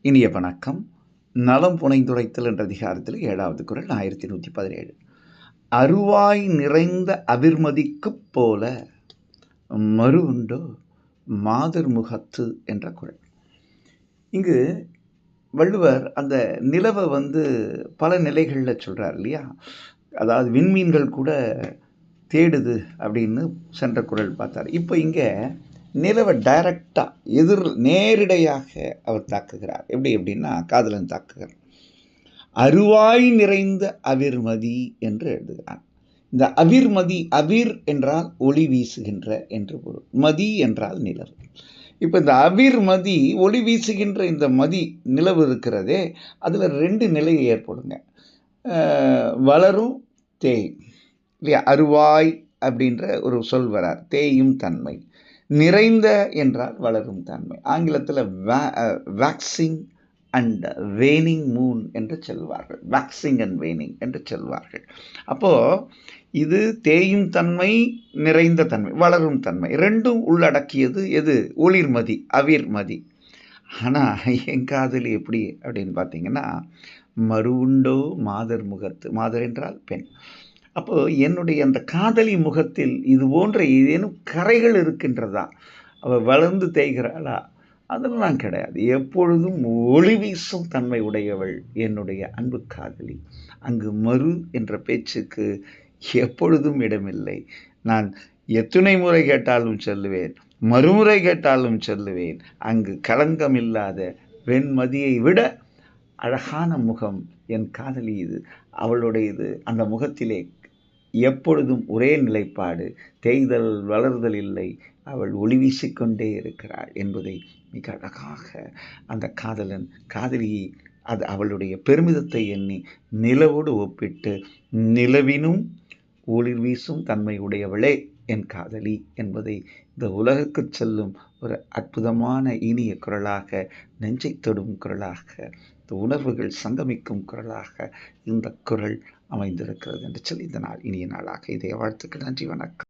இனிய வணக்கம். நலம் புனைந்துரைத்தல் என்ற அதிகாரத்தில் 7வது குறள் 1117. அருவாய் நிறைந்த அவிர்மதிக்குப் போல மறு உண்டோ மாதர் முகத்து என்ற குறள். இங்கு வள்ளுவர் அந்த நிலவை பல நிலைகளில் சொல்கிறார் இல்லையா? அதாவது விண்மீன்கள் கூட தேடுது அப்படின்னு சென்ற குறள் பார்த்தார். இப்போ இங்கே நிலவை டைரக்டாக நேரிடையாக அவர் தாக்குகிறார். எப்படின்னா காதலன் தாக்குகிறார். அருவாய் நிறைந்த அவிர்மதி என்று எழுதுகிறார். இந்த அவிர்மதி, அவிர் என்றால் ஒளி வீசுகின்ற என்று பொருள், மதி என்றால் நிலவு. இப்போ இந்த அவிர்மதி, ஒளி வீசுகின்ற இந்த மதி நிலவு இருக்கிறதே, அதில் 2 நிலை ஏற்படுங்க. வளரும் தேயும் இல்லையா? அருவாய் அப்படின்ற ஒரு சொல் வரார், தேயும் தன்மை. நிறைந்த என்றால் வளரும் தன்மை. ஆங்கிலத்தில் வேக்சிங் அண்ட் வேனிங் மூன் என்று சொல்வார்கள். வேக்சிங் அண்ட் வேனிங் என்று சொல்வார்கள். அப்போது இது தேயும் தன்மை, நிறைந்த தன்மை, வளரும் தன்மை, 2ம் உள்ளடக்கியது எது? ஒளிர்மதி, அவிர்மதி. ஆனால் என் காதலி எப்படி அப்படின்னு பார்த்தீங்கன்னா, மறு உண்டோ மாதர் முகத்து. மாதர் என்றால் பெண். அப்போது என்னுடைய அந்த காதலி முகத்தில் இது போன்ற ஏதேனும் கரைகள் இருக்கின்றதா? அவள் வளர்ந்து தேய்கிறாளா? அதெல்லாம் கிடையாது. எப்பொழுதும் ஒளி வீசும் தன்மை உடையவள் என்னுடைய அன்பு காதலி. அங்கு மறு என்ற பேச்சுக்கு எப்பொழுதும் இடமில்லை. நான் எத்தனை முறை கேட்டாலும் சொல்லுவேன், மறுமுறை கேட்டாலும் சொல்லுவேன். அங்கு களங்கம் இல்லாத வெண்மதியை விட அழகான முகம் என் காதலி இது. அவளுடையது அந்த முகத்திலே எப்பொழுதும் ஒரே நிலைப்பாடு, தேய்தல் வளர்தல் இல்லை. அவள் ஒளி வீசிக்கொண்டே இருக்கிறாள் என்பதை மிக அழகாக அந்த காதலன் காதலியை அது அவளுடைய பெருமிதத்தை எண்ணி நிலவோடு ஒப்பிட்டு, நிலவினும் ஒளி வீசும் தன்மை உடையவளே என் காதலி என்பதை இந்த உலகுக்கு செல்லும் ஒரு அற்புதமான இனிய குரலாக, நெஞ்சை தொடும் குரலாக, இந்த உணர்வுகள் சங்கமிக்கும் குரலாக இந்த குரல் அமைந்திருக்கிறது என்று சொல்லி இந்த நாள் இனிய நாளாக இதய வாழ்த்துக்கள். நன்றி, வணக்கம்.